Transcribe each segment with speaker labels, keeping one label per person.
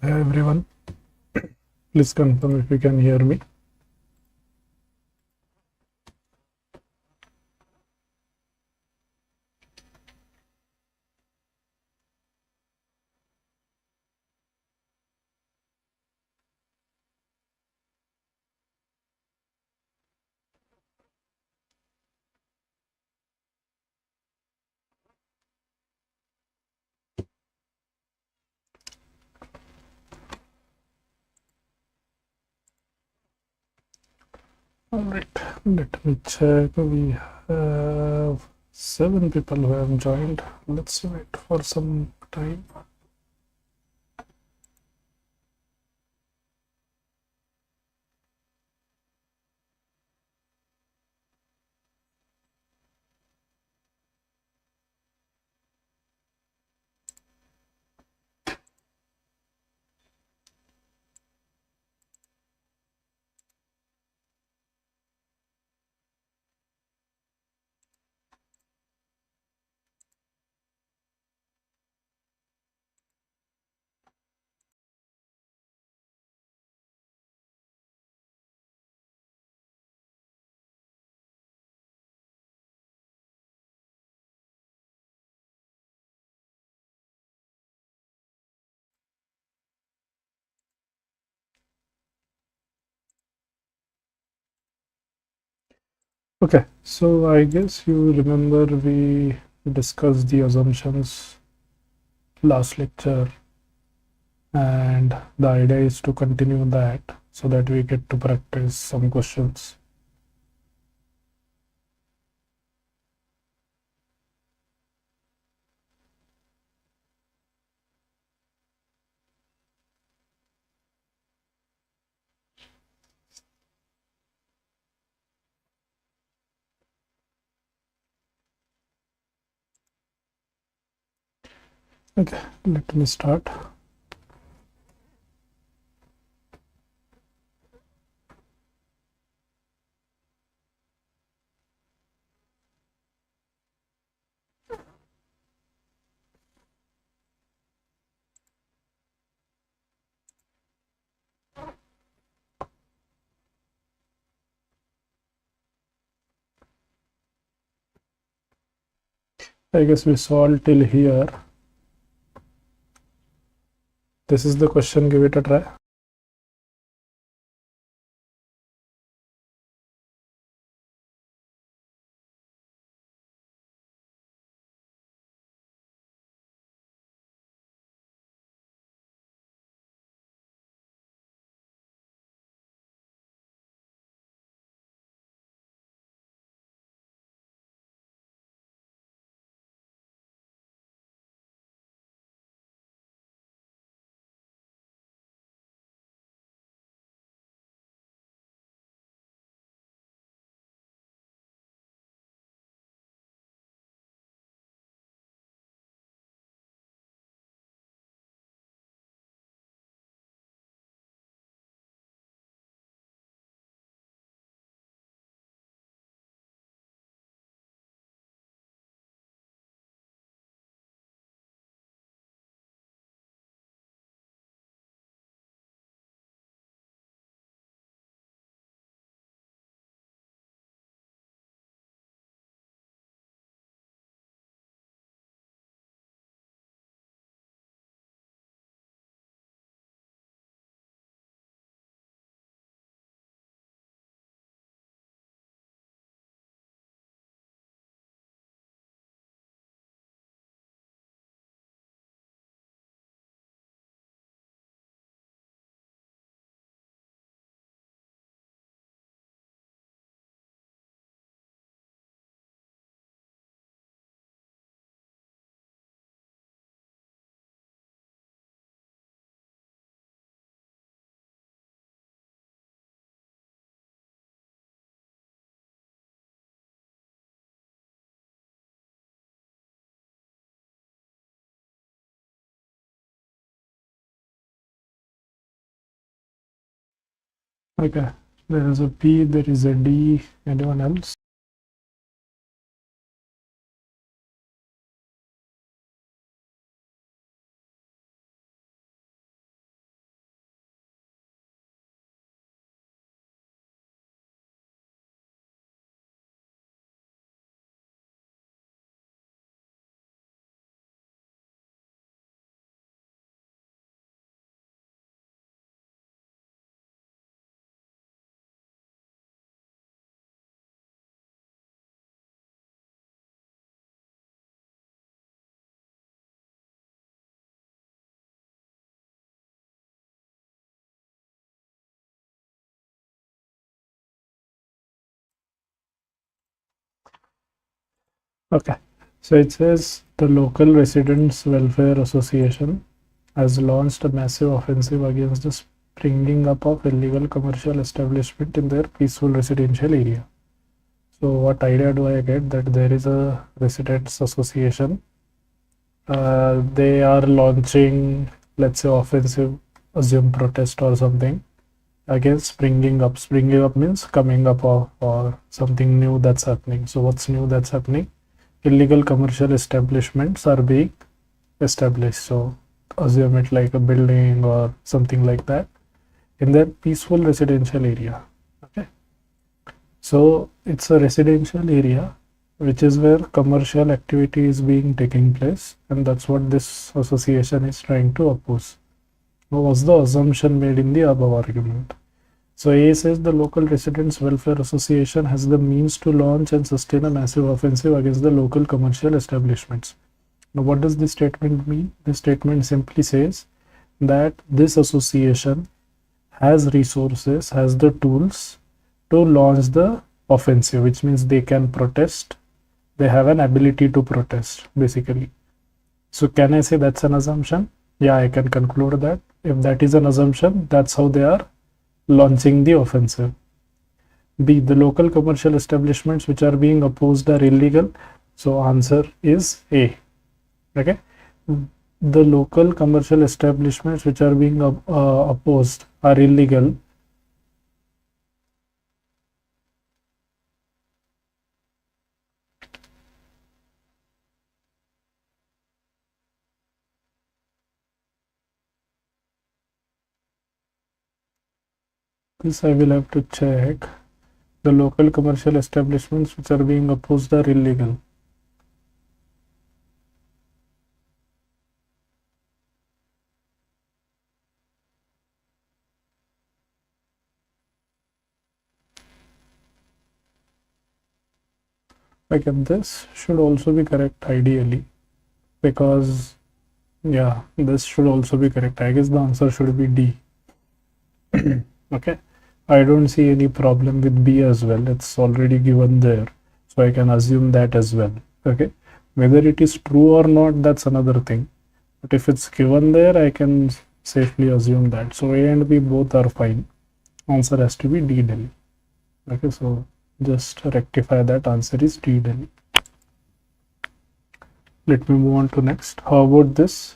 Speaker 1: Hi everyone, please confirm if you can hear me. Alright, let me check. We have 7 people who have joined. Let's wait for some time. Okay, so I guess you remember we discussed the assumptions last lecture, and the idea is to continue that so that we get to practice some questions. Okay, let me start. I guess we solved till here. This is the question, give it a try. Okay, there is a P, there is a D. Anyone else? Okay, so it says the local residents welfare association has launched a massive offensive against the springing up of illegal commercial establishment in their peaceful residential area. So what idea do I get? That there is a residents association. They are launching, let's say, offensive, assume protest or something against springing up. Springing up means coming up of, or something new that's happening. So what's new that's happening? Illegal commercial establishments are being established. So assume it like a building or something like that in their peaceful residential area. Okay, so it's a residential area which is where commercial activity is being taking place, and that's what this association is trying to oppose. What was the assumption made in the above argument? So A says the local residents welfare association has the means to launch and sustain a massive offensive against the local commercial establishments. Now what does this statement mean? This statement simply says that this association has resources, has the tools to launch the offensive, which means they can protest. They have an ability to protest, basically. So can I say that's an assumption? Yeah, I can conclude that. If that is an assumption, that's how they are launching the offensive. B, the local commercial establishments which are being opposed are illegal. So answer is A. Okay. The local commercial establishments which are being opposed are illegal. This I will have to check. The local commercial establishments which are being opposed are illegal. Again, this should also be correct ideally, because yeah, this should also be correct. I guess the answer should be D. Okay, I don't see any problem with B as well. It's already given there, so I can assume that as well. Okay, whether it is true or not, that's another thing. But if it's given there, I can safely assume that. So A and B both are fine. Answer has to be D, Delhi. Okay, so just rectify that. Answer is D, Delhi. Let me move on to next. How about this?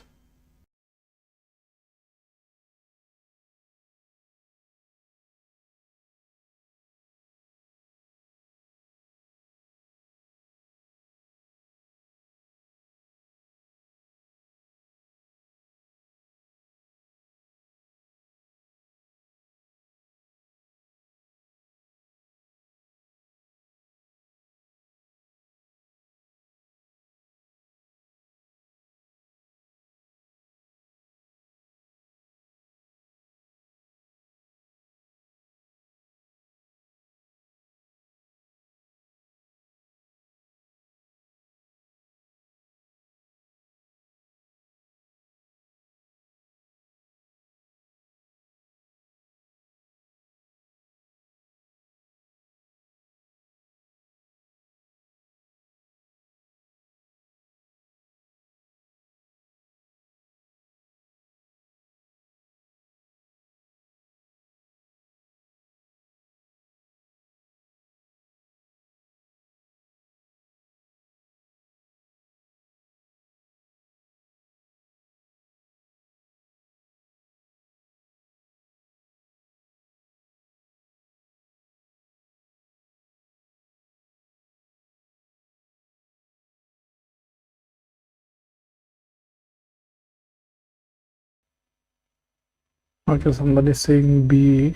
Speaker 1: Okay, somebody is saying B.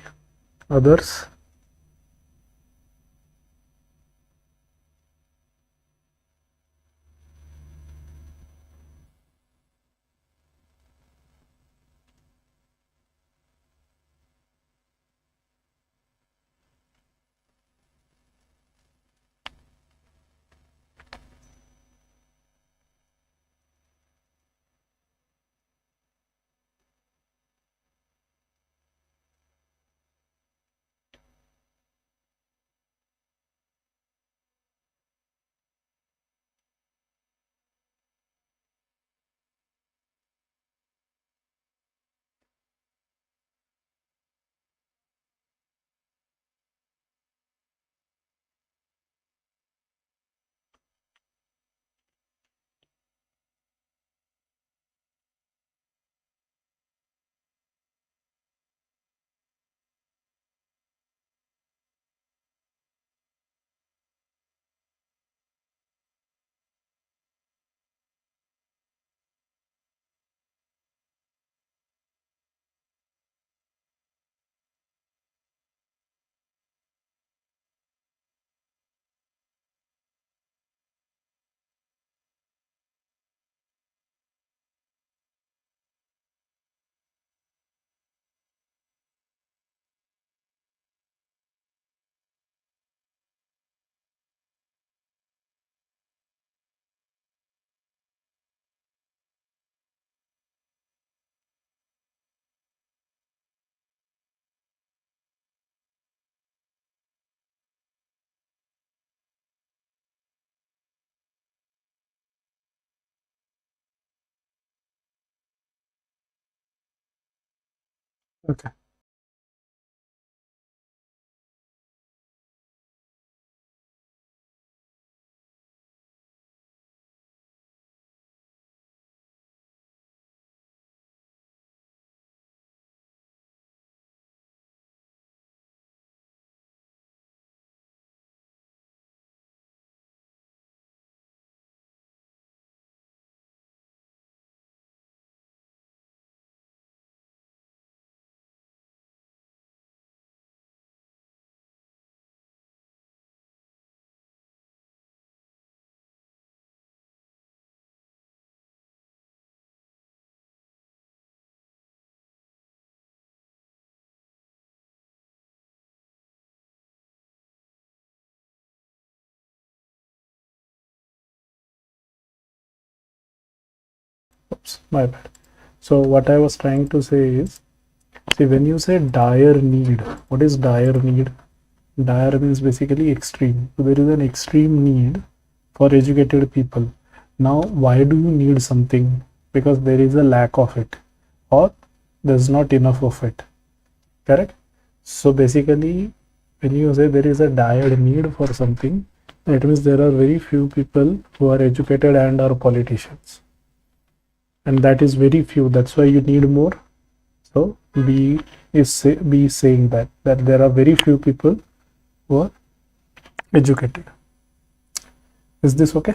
Speaker 1: Others? Okay. Oops, my bad. So what I was trying to say is, see, when you say dire need, what is dire need? Dire means basically extreme. So there is an extreme need for educated people. Now, why do you need something? Because there is a lack of it, or there's not enough of it. Correct? So basically, when you say there is a dire need for something, that means there are very few people who are educated and are politicians. And that is very few. That's why you need more. So B is saying that there are very few people who are educated. Is this okay?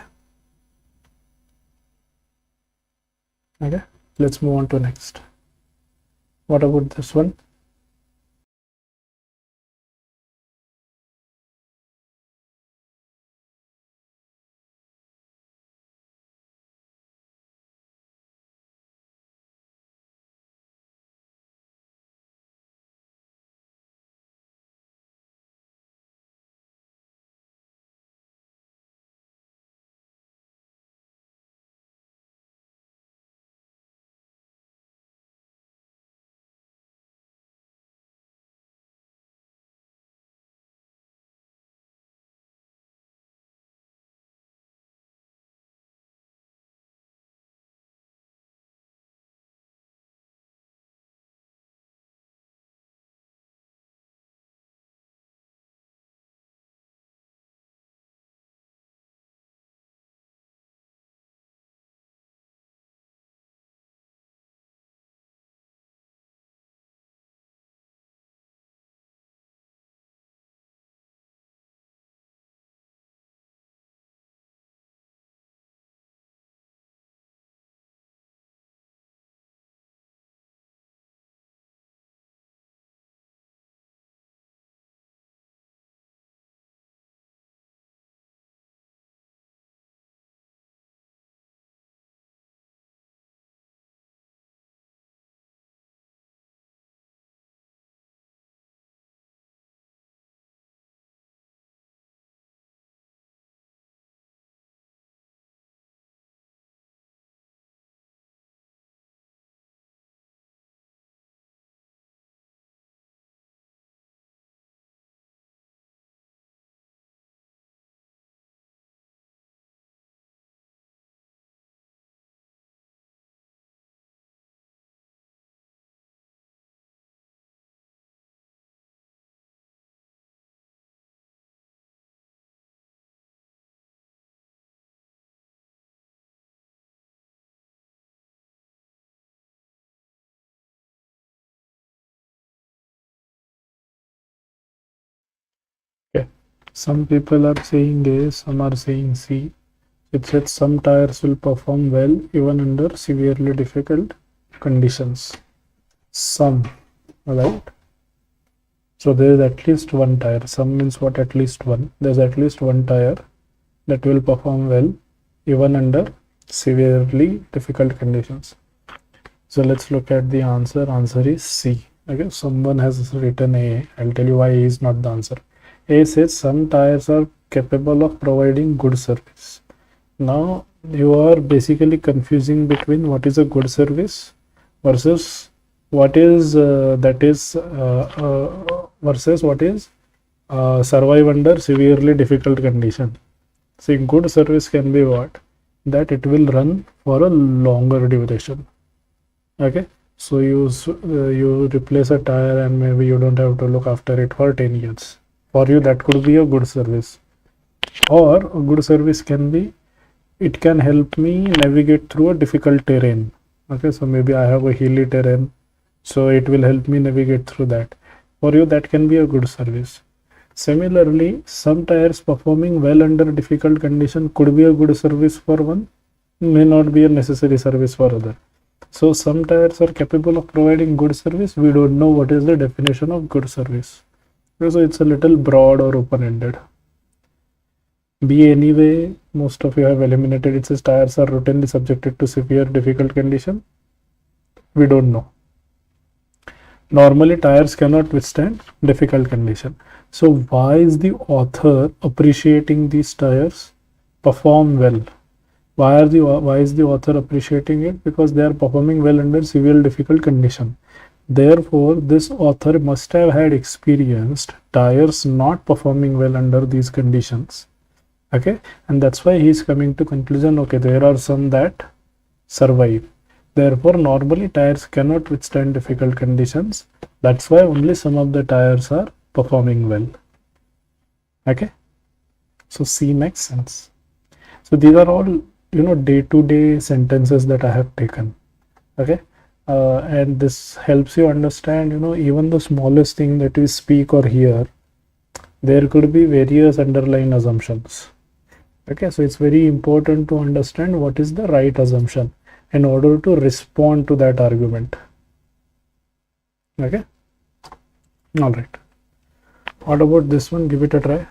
Speaker 1: Okay. Let's move on to next. What about this one? Okay. Some people are saying A, some are saying C. It said some tires will perform well even under severely difficult conditions. Some, right? So there is at least one tire. Some means what? At least one. There's at least one tire that will perform well even under severely difficult conditions. So let's look at the answer. Answer is C. Okay, someone has written A. I'll tell you why A is not the answer. A says some tires are capable of providing good service. Now you are basically confusing between what is a good service versus what is versus what is survive under severely difficult condition. See, good service can be what? That it will run for a longer duration. Okay, So you replace a tire and maybe you don't have to look after it for 10 years. For you, that could be a good service. Or a good service can be, it can help me navigate through a difficult terrain. Okay, so maybe I have a hilly terrain, so it will help me navigate through that. For you, that can be a good service. Similarly, some tires performing well under difficult condition could be a good service for one, may not be a necessary service for other. So some tires are capable of providing good service. We don't know what is the definition of good service. So it's a little broad or open-ended. B anyway, most of you have eliminated. It says tires are routinely subjected to severe difficult condition. We don't know. Normally tires cannot withstand difficult condition. So why is the author appreciating these tires perform well? Why is the author appreciating it? Because they are performing well under severe difficult condition. Therefore, this author must have had experienced tires not performing well under these conditions. Okay, and that's why he is coming to conclusion. Okay, there are some that survive. Therefore, normally tires cannot withstand difficult conditions. That's why only some of the tires are performing well. Okay, so C makes sense. So these are all day-to-day sentences that I have taken. Okay, and this helps you understand even the smallest thing that we speak or hear, there could be various underlying assumptions. Okay, so it's very important to understand what is the right assumption in order to respond to that argument. Okay, all right. What about this one? Give it a try.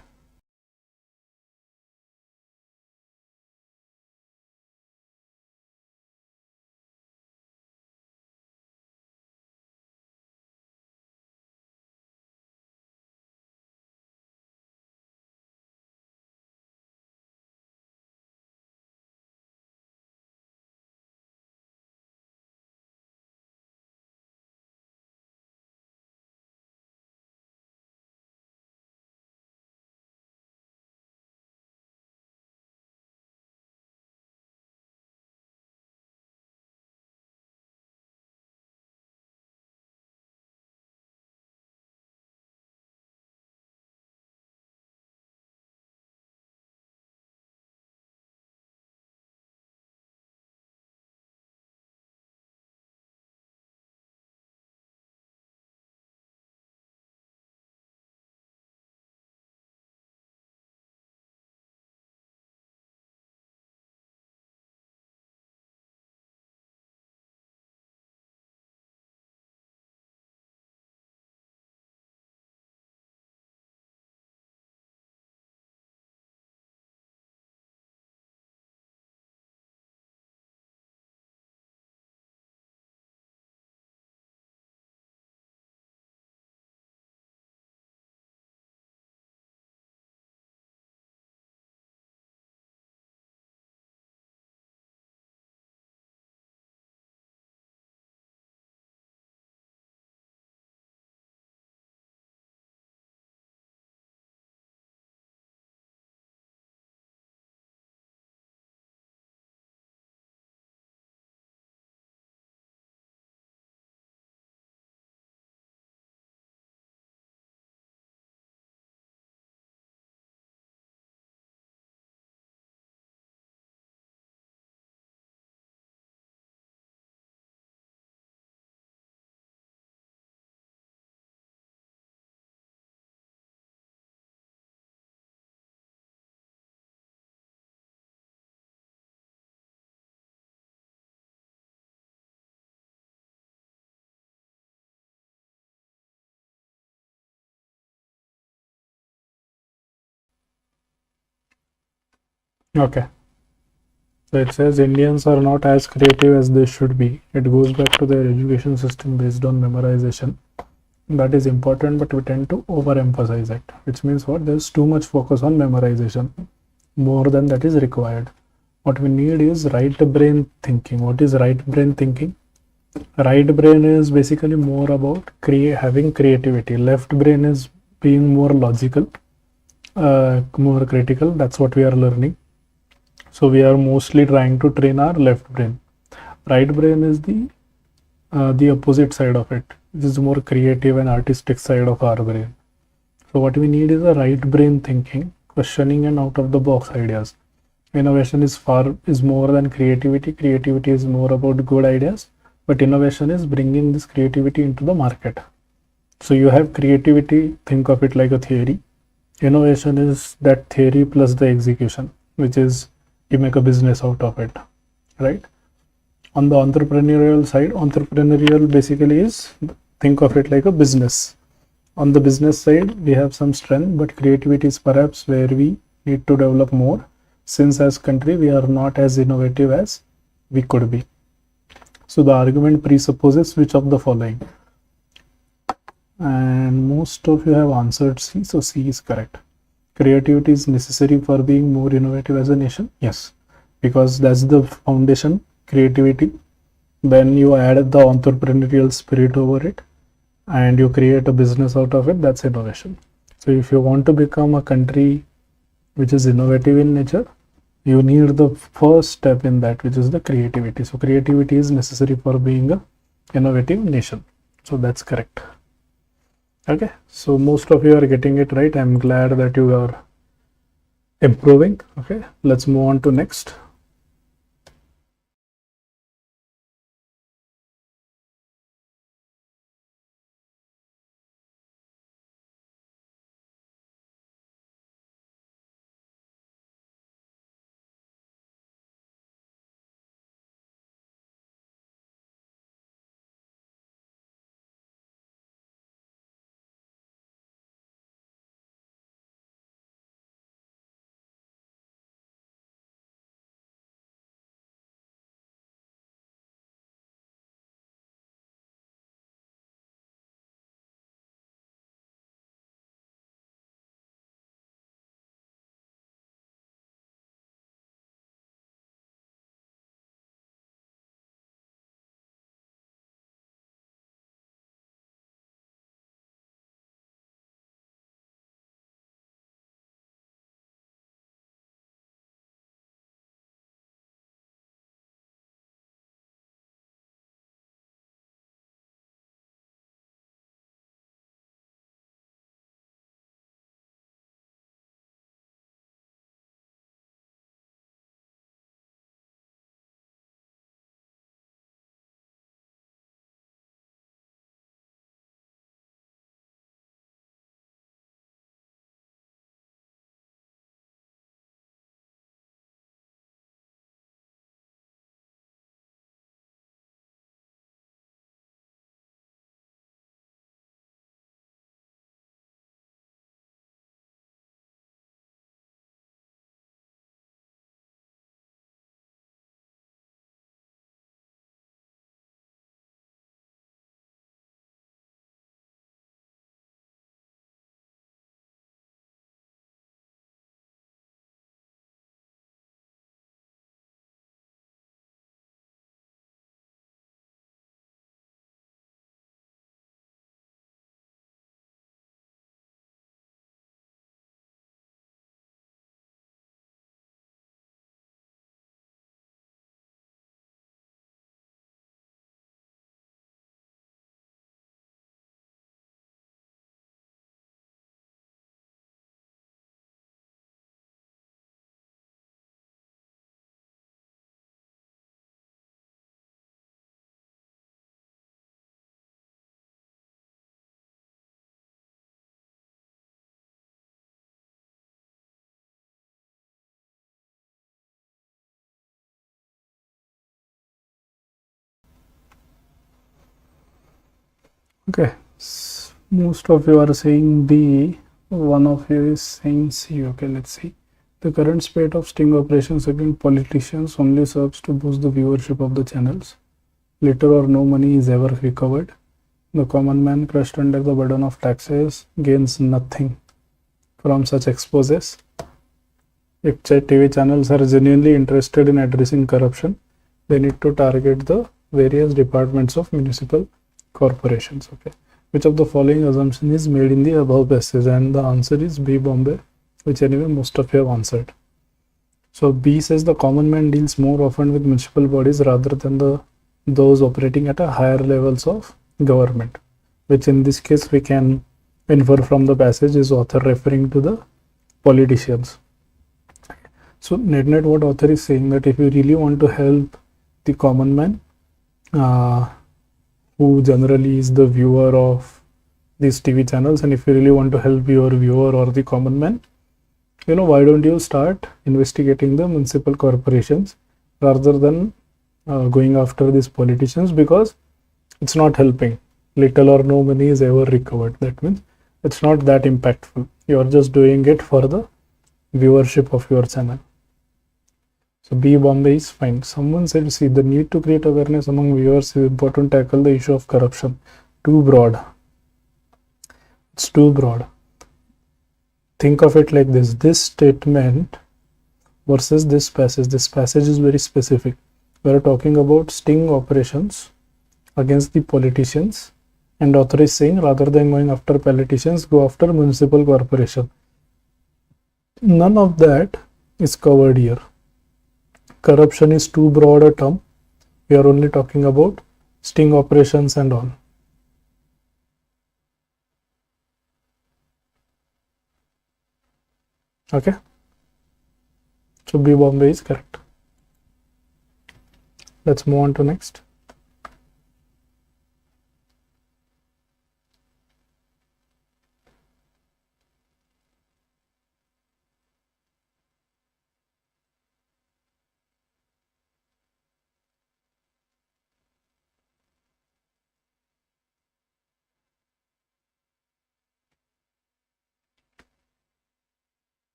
Speaker 1: Okay. So it says Indians are not as creative as they should be. It goes back to their education system based on memorization. That is important, but we tend to overemphasize it, which means what? There's too much focus on memorization, more than that is required. What we need is right brain thinking. What is right brain thinking? Right brain is basically more about having creativity. Left brain is being more logical, more critical. That's what we are learning. So we are mostly trying to train our left brain. Right brain is the the opposite side of it. This is more creative and artistic side of our brain. So what we need is a right brain thinking, questioning and out of the box ideas. Innovation is more than creativity. Creativity is more about good ideas, but innovation is bringing this creativity into the market. So you have creativity, think of it like a theory. Innovation is that theory plus the execution, which is you make a business out of it, right? On the entrepreneurial side, entrepreneurial basically is, think of it like a business. On the business side, we have some strength, but creativity is perhaps where we need to develop more, since as country we are not as innovative as we could be. So the argument presupposes which of the following? And most of you have answered C, so C is correct. Creativity is necessary for being more innovative as a nation. Yes, because that's the foundation, creativity. Then you add the entrepreneurial spirit over it and you create a business out of it, that's innovation. So if you want to become a country which is innovative in nature, you need the first step in that, which is the creativity. So creativity is necessary for being a innovative nation. So that's correct. Okay, so most of you are getting it right. I'm glad that you are improving. Okay, let's move on to next. Okay, most of you are saying B, one of you is saying C. Okay, let's see. The current spate of sting operations against politicians only serves to boost the viewership of the channels. Little or no money is ever recovered. The common man, crushed under the burden of taxes, gains nothing from such exposes. If TV channels are genuinely interested in addressing corruption, they need to target the various departments of municipal corporations. Okay, which of the following assumption is made in the above passage? And the answer is B, Bombay, which anyway most of you have answered. So B says the common man deals more often with municipal bodies rather than the those operating at a higher levels of government, which in this case we can infer from the passage is author referring to the politicians. So net what author is saying that if you really want to help the common man, who generally is the viewer of these TV channels, and if you really want to help your viewer or the common man, why don't you start investigating the municipal corporations rather than going after these politicians, because it's not helping. Little or no money is ever recovered. That means it's not that impactful. You're just doing it for the viewership of your channel. So B Bombay is fine. Someone said, see, the need to create awareness among viewers is important to tackle the issue of corruption. Too broad. It's too broad. Think of it like this. This statement versus this passage. This passage is very specific. We are talking about sting operations against the politicians, and author is saying rather than going after politicians, go after municipal corporation. None of that is covered here. Corruption is too broad a term. We are only talking about sting operations and all. Okay, so B Bombay is correct. Let's move on to next.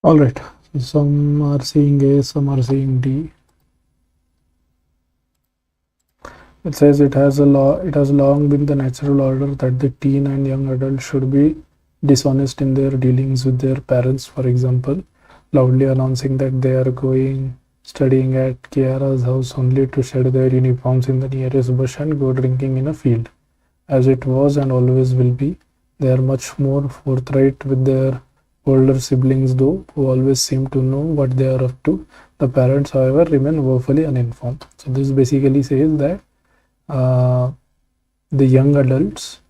Speaker 1: All right, so some are saying A, some are saying D. It says it has long been the natural order that the teen and young adults should be dishonest in their dealings with their parents. For example, loudly announcing that they are studying at Kiara's house only to shed their uniforms in the nearest bush and go drinking in a field. As it was and always will be, they are much more forthright with their older siblings, though, who always seem to know what they are up to. The parents, however, remain woefully uninformed. So this basically says that the young adults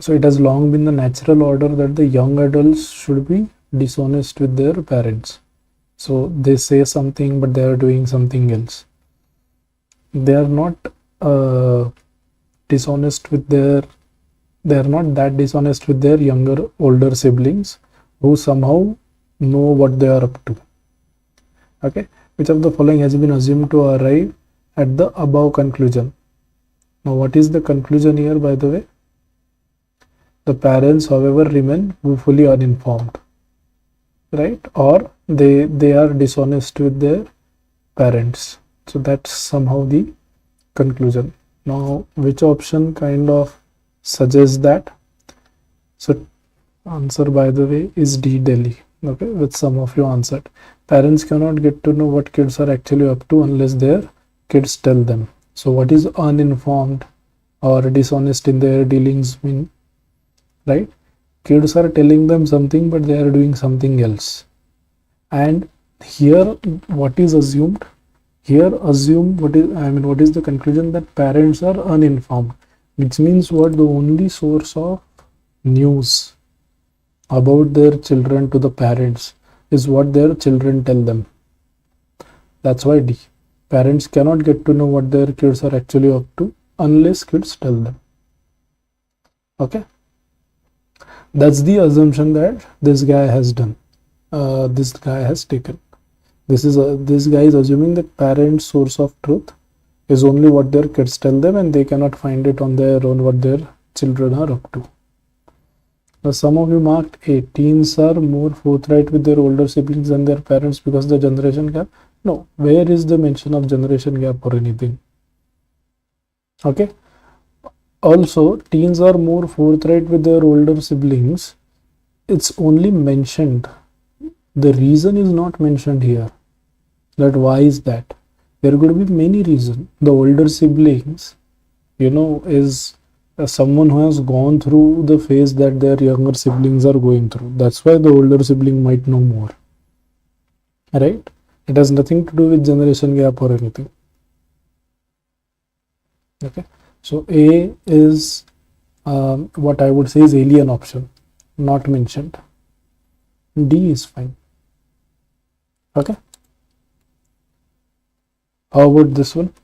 Speaker 1: So it has long been the natural order that the young adults should be dishonest with their parents. So they say something, but they are doing something else. They are not uh, dishonest with their. They are not that dishonest with their older siblings, who somehow know what they are up to. Okay, which of the following has been assumed to arrive at the above conclusion? Now, what is the conclusion here, by the way? The parents, however, remain woefully uninformed, right? Or they are dishonest with their parents. So that's somehow the conclusion. Now, which option kind of suggests that? So answer, by the way, is D, Delhi. Okay, which some of you answered. Parents cannot get to know what kids are actually up to unless their kids tell them. So what is uninformed or dishonest in their dealings mean, right? Kids are telling them something, but they are doing something else. And here, what is assumed? Here, assume what is the conclusion? That parents are uninformed, which means what? The only source of news about their children to the parents is what their children tell them. That's why D. Parents cannot get to know what their kids are actually up to unless kids tell them. Okay, that's the assumption that this guy has done. This guy has taken. This guy is assuming that parents' source of truth is only what their kids tell them, and they cannot find it on their own what their children are up to. Now, some of you marked A. Teens are more forthright with their older siblings than their parents because the generation gap. No, where is the mention of generation gap or anything? Okay. Also, teens are more forthright with their older siblings. It's only mentioned. The reason is not mentioned here. That why is that? There could be many reasons. The older siblings, is someone who has gone through the phase that their younger siblings are going through. That's why the older sibling might know more, right? It has nothing to do with generation gap or anything. Okay, so A is what I would say is alien option, not mentioned. D is fine. Okay, how about this one?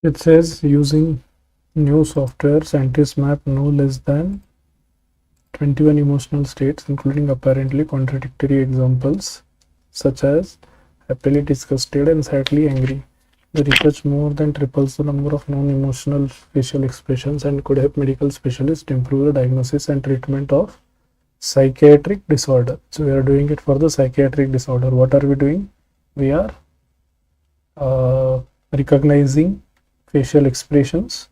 Speaker 1: It says using new software, scientists map no less than 21 emotional states, including apparently contradictory examples such as happily disgusted and sadly angry. The research more than triples the number of non-emotional facial expressions and could help medical specialists improve the diagnosis and treatment of psychiatric disorder. So we are doing it for the psychiatric disorder. What are we doing? We are uh, recognizing facial expressions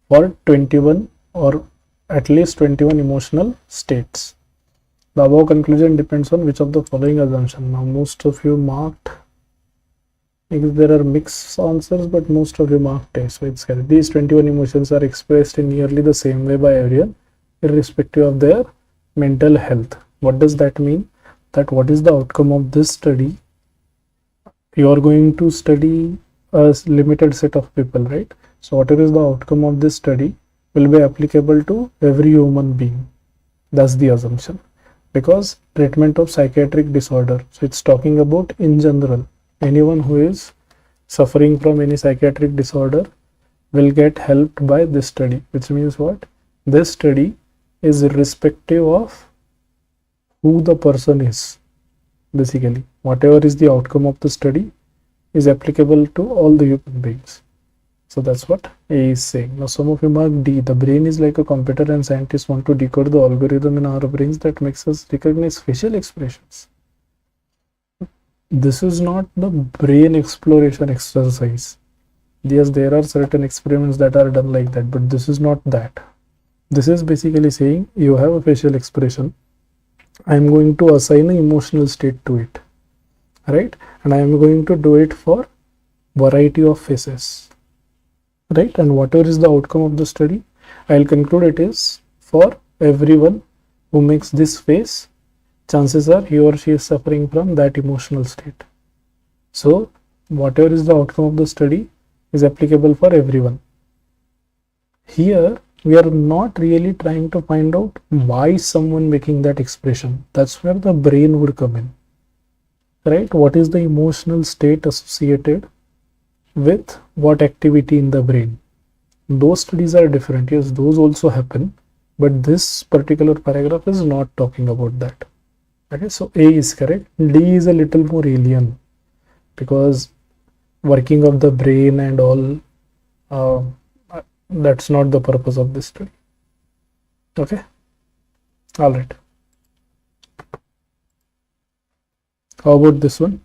Speaker 1: for 21 or at least 21 emotional states. The above conclusion depends on which of the following assumption. Now most of you marked, because there are mixed answers, but most of you marked A, so it's correct. These 21 emotions are expressed in nearly the same way by everyone, irrespective of their mental health. What does that mean? That what is the outcome of this study? You are going to study a limited set of people, right? So whatever is the outcome of this study will be applicable to every human being. That's the assumption. Because treatment of psychiatric disorder, so it's talking about in general, anyone who is suffering from any psychiatric disorder will get helped by this study, which means what? This study is irrespective of who the person is. Basically, whatever is the outcome of the study is applicable to all the human beings. So that's what A is saying. Now some of you mark D. The brain is like a computer and scientists want to decode the algorithm in our brains that makes us recognize facial expressions. This is not the brain exploration exercise. Yes, there are certain experiments that are done like that, but this is not that. This is basically saying you have a facial expression. I am going to assign an emotional state to it, right? And I am going to do it for variety of faces, right? And whatever is the outcome of the study, I'll conclude it is for everyone who makes this face, chances are he or she is suffering from that emotional state. So whatever is the outcome of the study is applicable for everyone. Here we are not really trying to find out why someone making that expression. That's where the brain would come in, right? What is the emotional state associated with what activity in the brain? Those studies are different. Yes, those also happen, but this particular paragraph is not talking about that. Okay, so A is correct. D is a little more alien because working of the brain and all, uh, that's not the purpose of this study. Okay, all right. How about this one?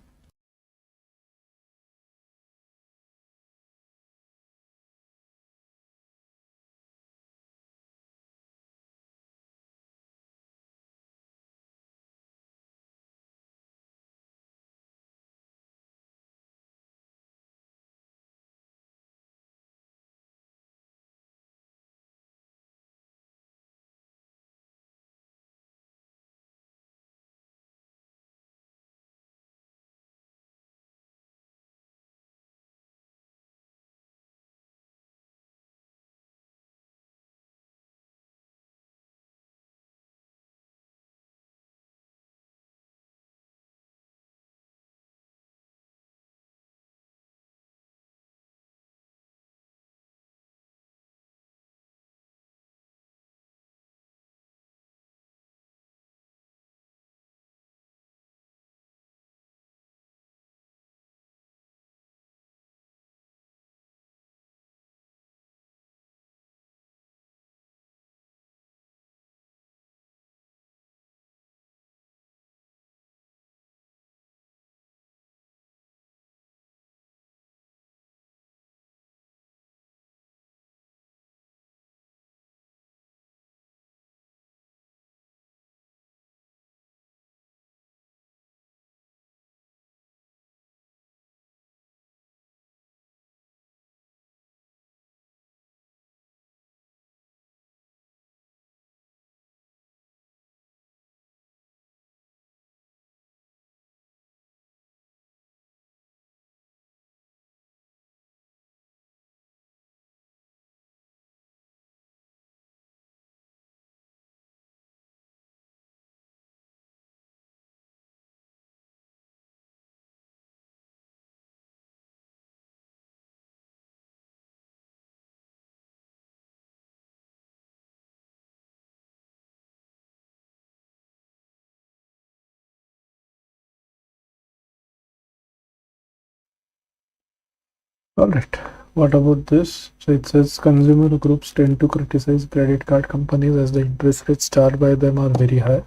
Speaker 1: All right. What about this? So it says consumer groups tend to criticize credit card companies as the interest rates charged by them are very high.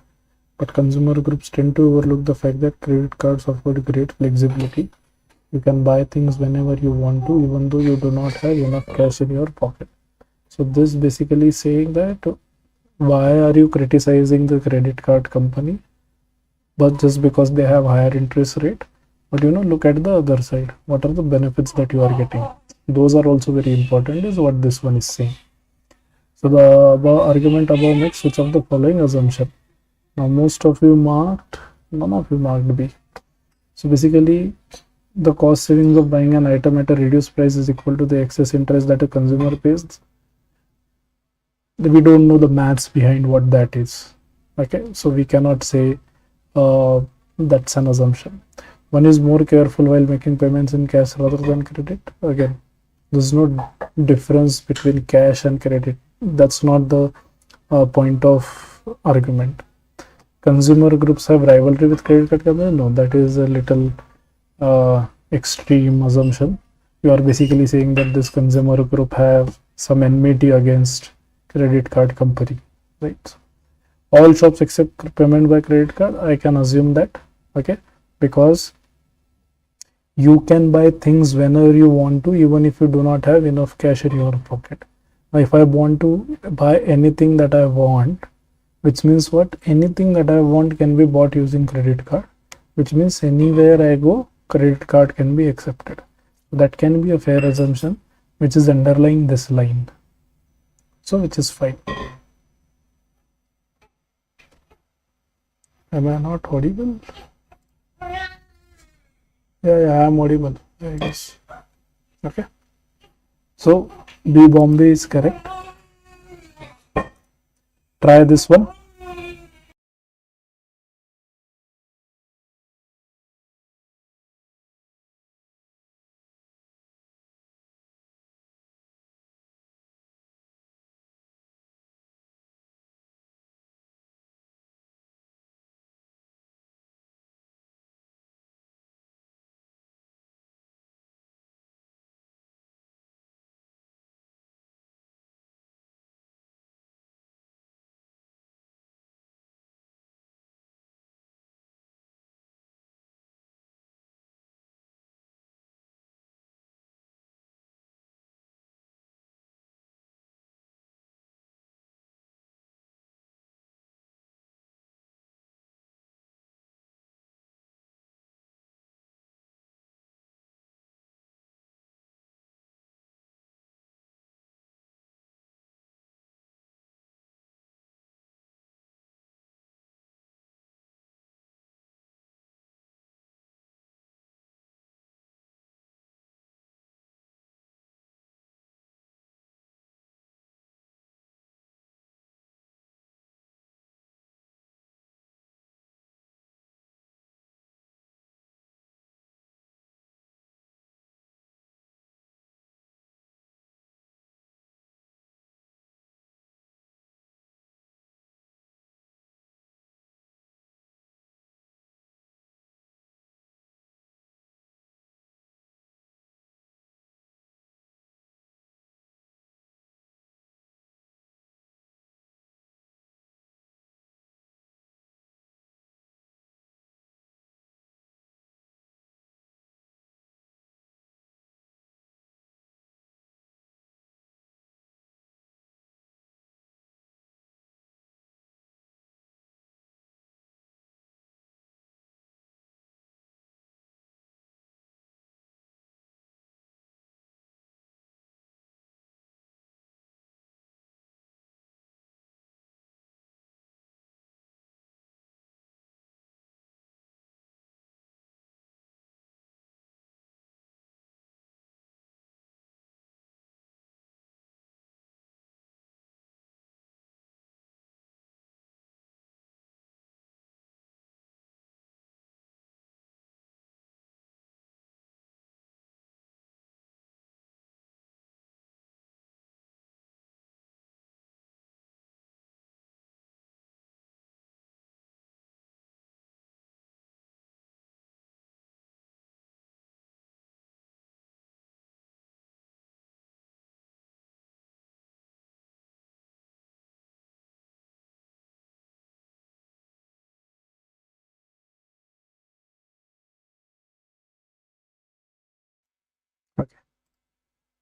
Speaker 1: But consumer groups tend to overlook the fact that credit cards offer great flexibility. You can buy things whenever you want to, even though you do not have enough cash in your pocket. So this basically saying that why are you criticizing the credit card company? But just because they have higher interest rate, but look at the other side. What are the benefits that you are getting? Those are also very important, is what this one is saying. So the above argument above makes which of the following assumption? Now most of you marked, none of you marked B. So basically, the cost savings of buying an item at a reduced price is equal to the excess interest that a consumer pays. We don't know the maths behind what that is. Okay, so we cannot say that's an assumption. One is more careful while making payments in cash rather than credit. Again, there's no difference between cash and credit. That's not the point of argument. Consumer groups have rivalry with credit card companies. No, that is a little extreme assumption. You are basically saying that this consumer group have some enmity against credit card company, right? All shops accept payment by credit card. I can assume that, okay, because you can buy things whenever you want to, even if you do not have enough cash in your pocket. Now if I want to buy anything that I want, which means what, anything that I want can be bought using credit card, which means anywhere I go, credit card can be accepted. That can be a fair assumption, which is underlying this line, so which is fine. Am I not audible? Yeah, I am audible, I guess. Okay, so B Bombay is correct. Try this one.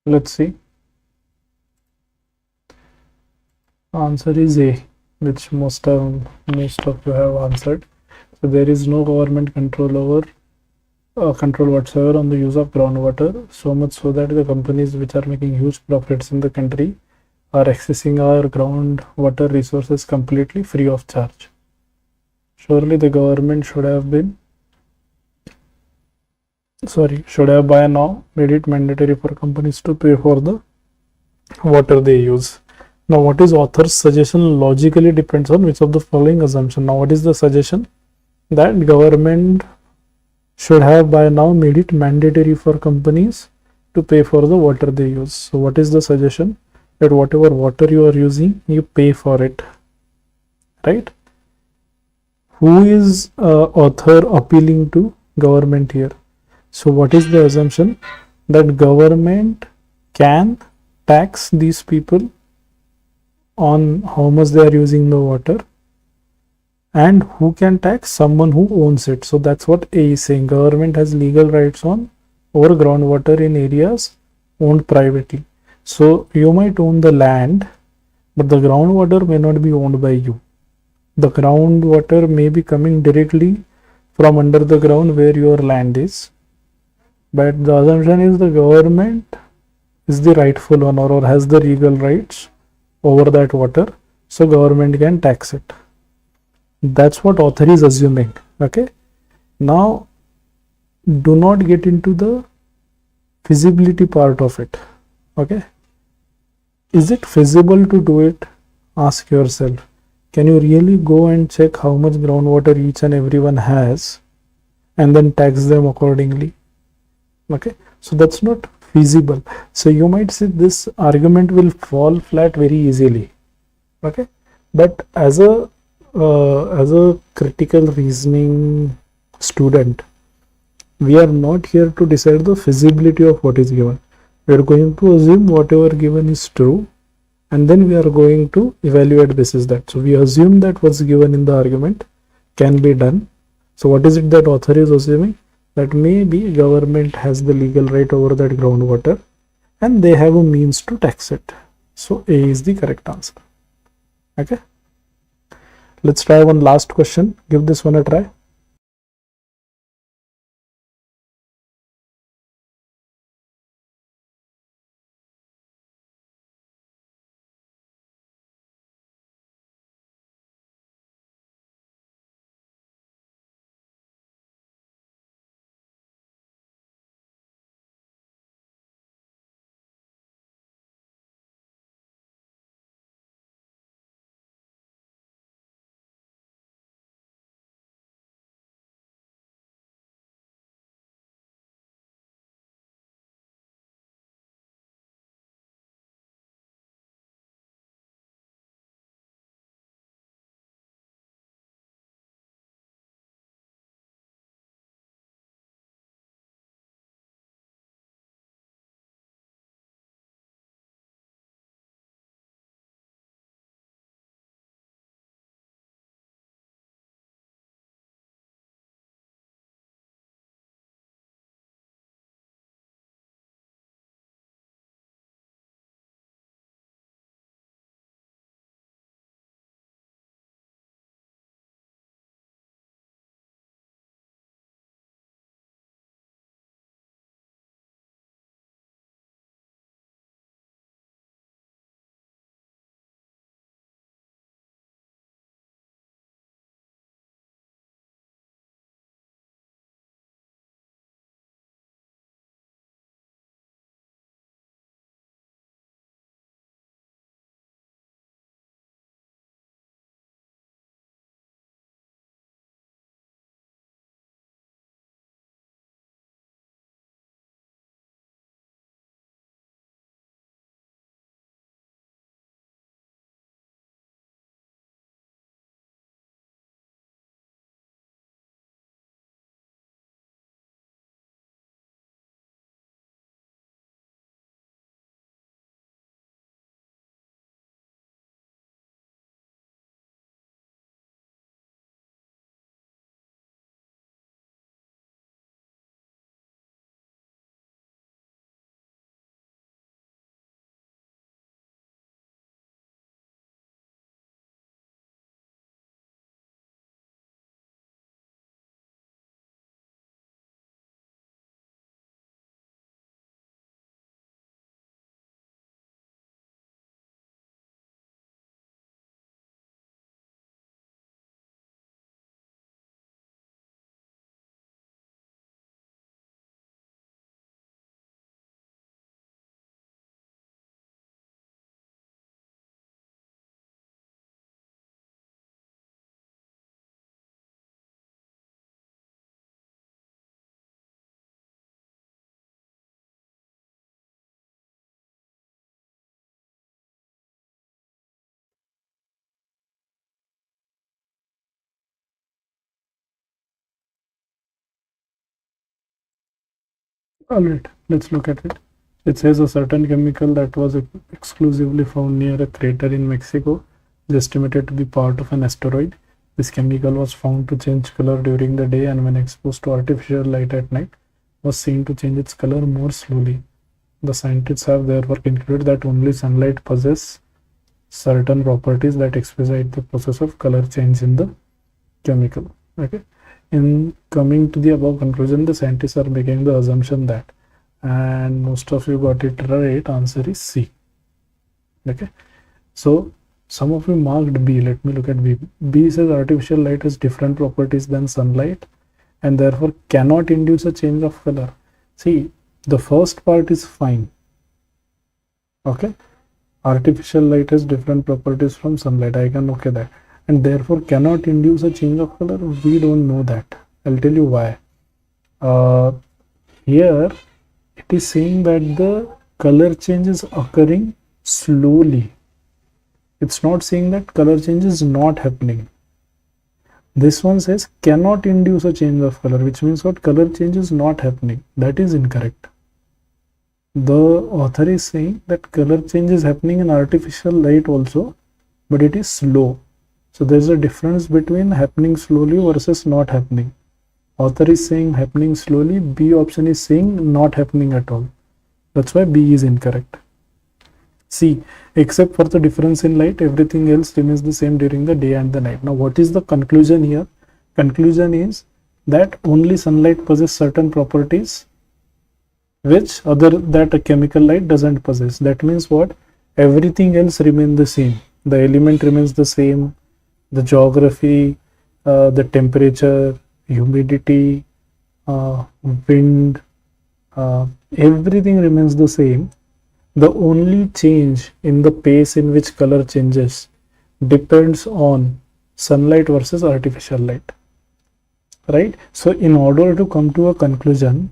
Speaker 1: Let's see. Answer is A, which most of you have answered. So there is no government control whatsoever on the use of groundwater, so much so that the companies which are making huge profits in the country are accessing our groundwater resources completely free of charge. Surely the government should have by now made it mandatory for companies to pay for the water they use. Now, what is author's suggestion logically depends on which of the following assumption. Now, what is the suggestion? That government should have by now made it mandatory for companies to pay for the water they use. So, what is the suggestion? That whatever water you are using, you pay for it, right? Who is author appealing to government here? So, what is the assumption? That government can tax these people on how much they are using the water, and who can tax? Someone who owns it. So that's what A is saying. Government has legal rights on over groundwater in areas owned privately. So you might own the land, but the groundwater may not be owned by you. The groundwater may be coming directly from under the ground where your land is, but the assumption is the government is the rightful owner or has the legal rights over that water, so government can tax it. That's what author is assuming. Okay, now do not get into the feasibility part of it. Okay, is it feasible to do it? Ask yourself. Can you really go and check how much groundwater each and everyone has and then tax them accordingly? Okay, so that's not feasible. So you might say this argument will fall flat very easily. Okay, but as a critical reasoning student, we are not here to decide the feasibility of what is given. We are going to assume whatever given is true, and then we are going to evaluate basis that. So we assume that what's given in the argument can be done. So what is it that author is assuming? That maybe government has the legal right over that groundwater and they have a means to tax it. So A is the correct answer. Okay, let's try one last question. Give this one a try. All right, let's look at it. It says a certain chemical that was exclusively found near a crater in Mexico is estimated to be part of an asteroid. This chemical was found to change color during the day, and when exposed to artificial light at night, was seen to change its color more slowly. The scientists have therefore concluded that only sunlight possesses certain properties that expedite the process of color change in the chemical. Okay. In coming to the above conclusion, the scientists are making the assumption that, and most of you got it right, answer is C. Okay. So some of you marked B. Let me look at B. B says artificial light has different properties than sunlight and therefore cannot induce a change of color. See, the first part is fine. Okay. Artificial light has different properties from sunlight. I can okay that. And therefore cannot induce a change of color. We don't know that. I'll tell you why. Here it is saying that the color change is occurring slowly. It's not saying that color change is not happening. This one says cannot induce a change of color, which means what? Color change is not happening. That is incorrect. The author is saying that color change is happening in artificial light also, but it is slow. So there's a difference between happening slowly versus not happening. Author is saying happening slowly, B option is saying not happening at all. That's why B is incorrect. C, except for the difference in light, everything else remains the same during the day and the night. Now what is the conclusion here? Conclusion is that only sunlight possesses certain properties which that a chemical light doesn't possess. That means what? Everything else remains the same. The element remains the same, the geography, the temperature, humidity, wind, everything remains the same. The only change in the pace in which color changes depends on sunlight versus artificial light, right? So in order to come to a conclusion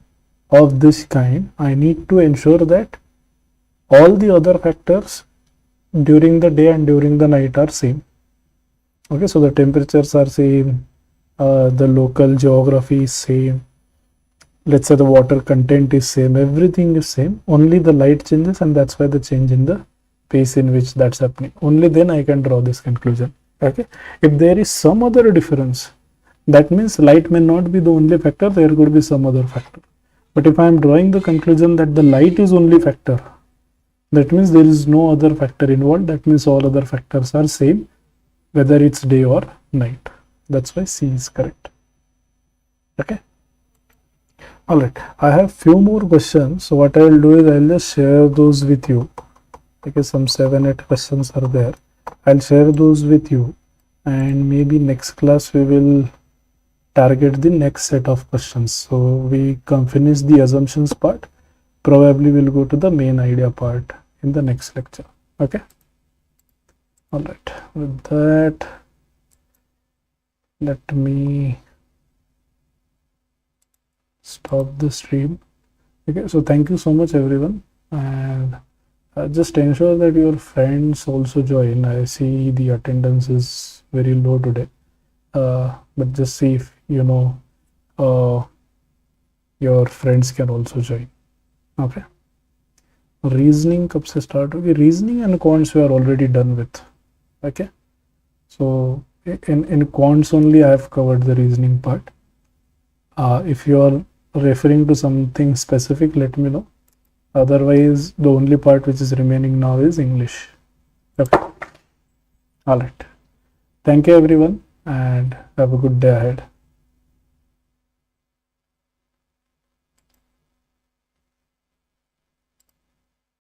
Speaker 1: of this kind, I need to ensure that all the other factors during the day and during the night are same. Okay, so the temperatures are same, the local geography is same, let's say the water content is same, everything is same, only the light changes, and that's why the change in the pace in which that's happening. Only then I can draw this conclusion. Okay, if there is some other difference, that means light may not be the only factor, there could be some other factor. But if I am drawing the conclusion that the light is only factor, that means there is no other factor involved. That means all other factors are same, whether it's day or night. That's why C is correct. Okay. All right. I have few more questions. So what I will do is I will just share those with you, because some 7-8 questions are there. I'll share those with you, and maybe next class we will target the next set of questions. So we can finish the assumptions part. Probably we'll go to the main idea part in the next lecture. Okay. All right. With that, let me stop the stream. Okay. So thank you so much, everyone, and just ensure that your friends also join. I see the attendance is very low today, but just see if you know your friends can also join. Okay. Reasoning कब से start होगी? Reasoning and quants we are already done with. Okay. So in quants only I have covered the reasoning part. If you are referring to something specific, let me know. Otherwise, the only part which is remaining now is English. Okay. All right. Thank you, everyone, and have a good day ahead.